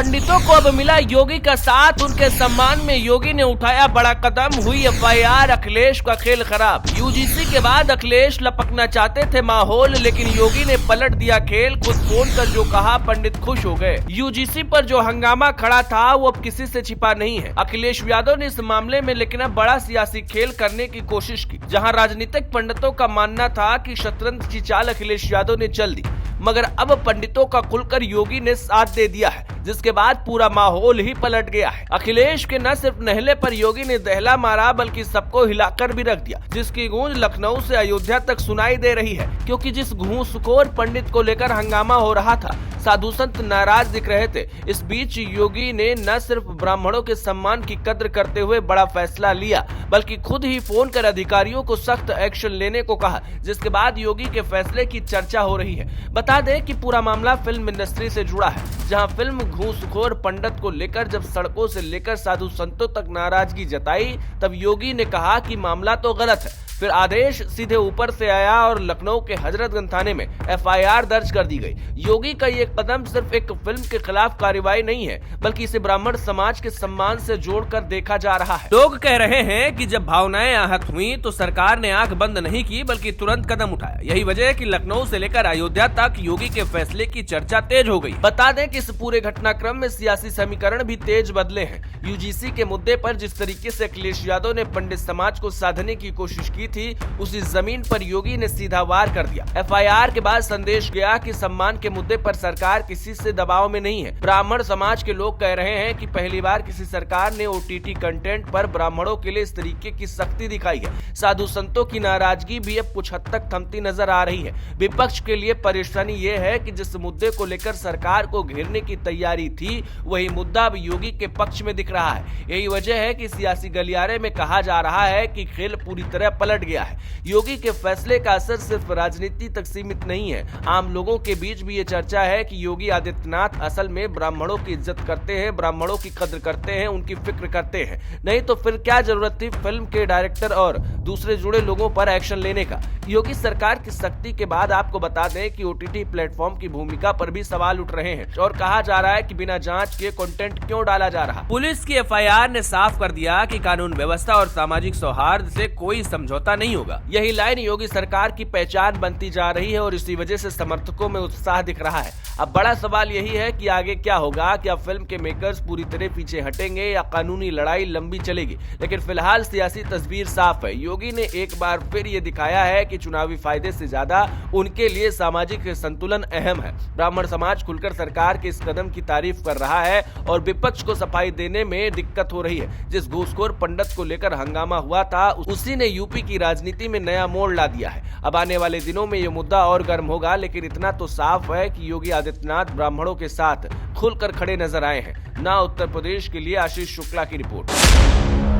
पंडितों को अब मिला योगी का साथ, उनके सम्मान में योगी ने उठाया बड़ा कदम, हुई एफआईआर, अखिलेश का खेल खराब। यूजीसी के बाद अखिलेश लपकना चाहते थे माहौल, लेकिन योगी ने पलट दिया खेल, खुद फोन कर जो कहा पंडित खुश हो गए। यूजीसी पर जो हंगामा खड़ा था वो अब किसी से छिपा नहीं है। अखिलेश यादव ने इस मामले में लेकिन अब बड़ा सियासी खेल करने की कोशिश की। जहां राजनीतिक पंडितों का मानना था कि शतरंज की चाल अखिलेश यादव ने चल दी, मगर अब पंडितों का खुलकर योगी ने साथ दे दिया है, जिसके बाद पूरा माहौल ही पलट गया है। अखिलेश के न सिर्फ नहले पर योगी ने दहला मारा, बल्कि सबको हिलाकर भी रख दिया, जिसकी गूंज लखनऊ से अयोध्या तक सुनाई दे रही है। क्योंकि जिस घूसखोर पंडित को लेकर हंगामा हो रहा था, साधु संत नाराज दिख रहे थे, इस बीच योगी ने न सिर्फ ब्राह्मणों के सम्मान की कद्र करते हुए बड़ा फैसला लिया, बल्कि खुद ही फोन कर अधिकारियों को सख्त एक्शन लेने को कहा, जिसके बाद योगी के फैसले की चर्चा हो रही है। बता दें कि पूरा मामला फिल्म इंडस्ट्री से जुड़ा है, जहां फिल्म घूसखोर पंडित को लेकर जब सड़कों से लेकर साधु संतों तक नाराजगी जताई, तब योगी ने कहा कि मामला तो गलत है। फिर आदेश सीधे ऊपर से आया और लखनऊ के हजरतगंज थाने में एफआईआर दर्ज कर दी गई। योगी का ये कदम सिर्फ एक फिल्म के खिलाफ कार्रवाई नहीं है, बल्कि इसे ब्राह्मण समाज के सम्मान से जोड़कर देखा जा रहा है। लोग कह रहे हैं कि जब भावनाएं आहत हुई तो सरकार ने आंख बंद नहीं की, बल्कि तुरंत कदम उठाया। यही वजह है कि लखनऊ से लेकर अयोध्या तक योगी के फैसले की चर्चा तेज हो गई। बता दें कि इस पूरे घटनाक्रम में सियासी समीकरण भी तेज बदले हैं। यूजीसी के मुद्दे पर जिस तरीके से अखिलेश यादव ने पंडित समाज को साधने की कोशिश की थी, उसी जमीन पर योगी ने सीधा वार कर दिया। एफआईआर के बाद संदेश गया कि सम्मान के मुद्दे पर सरकार किसी से दबाव में नहीं है। ब्राह्मण समाज के लोग कह रहे हैं कि पहली बार किसी सरकार ने ओटीटी कंटेंट पर ब्राह्मणों के लिए इस तरीके की सख्ती दिखाई है। साधु संतों की नाराजगी भी अब कुछ हद तक थमती नजर आ रही है। विपक्ष के लिए परेशानी ये है कि जिस मुद्दे को लेकर सरकार को घेरने की तैयारी थी, वही मुद्दा अब योगी के पक्ष में दिख रहा है। यही वजह है कि सियासी गलियारे में कहा जा रहा है कि खेल पूरी तरह पलट गया है। योगी के फैसले का असर सिर्फ राजनीति तक सीमित नहीं है। आम लोगों के बीच भी ये चर्चा है कि योगी आदित्यनाथ असल में ब्राह्मणों की इज्जत करते हैं, ब्राह्मणों की कद्र करते हैं, उनकी फिक्र करते हैं। नहीं तो फिर क्या जरूरत थी फिल्म के डायरेक्टर और दूसरे जुड़े लोगों पर एक्शन लेने का। योगी सरकार की सख्ती के बाद आपको बता दें कि ओटीटी प्लेटफॉर्म की भूमिका पर भी सवाल उठ रहे हैं और कहा जा रहा है कि बिना जांच के कंटेंट क्यों डाला जा रहा। पुलिस की एफआईआर ने साफ कर दिया कि कानून व्यवस्था और सामाजिक सौहार्द से कोई समझौता नहीं होगा। यही लाइन योगी सरकार की पहचान बनती जा रही है और इसी वजह से समर्थकों में उत्साह दिख रहा है। अब बड़ा सवाल यही है कि आगे क्या होगा। क्या फिल्म के मेकर्स पूरी तरह पीछे हटेंगे या कानूनी लड़ाई लंबी चलेगी। लेकिन फिलहाल सियासी तस्वीर साफ है। योगी ने एक बार फिर ये दिखाया है कि चुनावी फायदे से ज्यादा उनके लिए सामाजिक संतुलन अहम है। ब्राह्मण समाज खुलकर सरकार के इस कदम की तारीफ कर रहा है और विपक्ष को सफाई देने में दिक्कत हो रही है। जिस घूसखोर पंडित को लेकर हंगामा हुआ था, उसी ने यूपी की राजनीति में नया मोड़ ला दिया है। अब आने वाले दिनों में ये मुद्दा और गर्म होगा, लेकिन इतना तो साफ है कि योगी आदित्यनाथ ब्राह्मणों के साथ खुलकर खड़े नजर आए हैं। ना उत्तर प्रदेश के लिए आशीष शुक्ला की रिपोर्ट।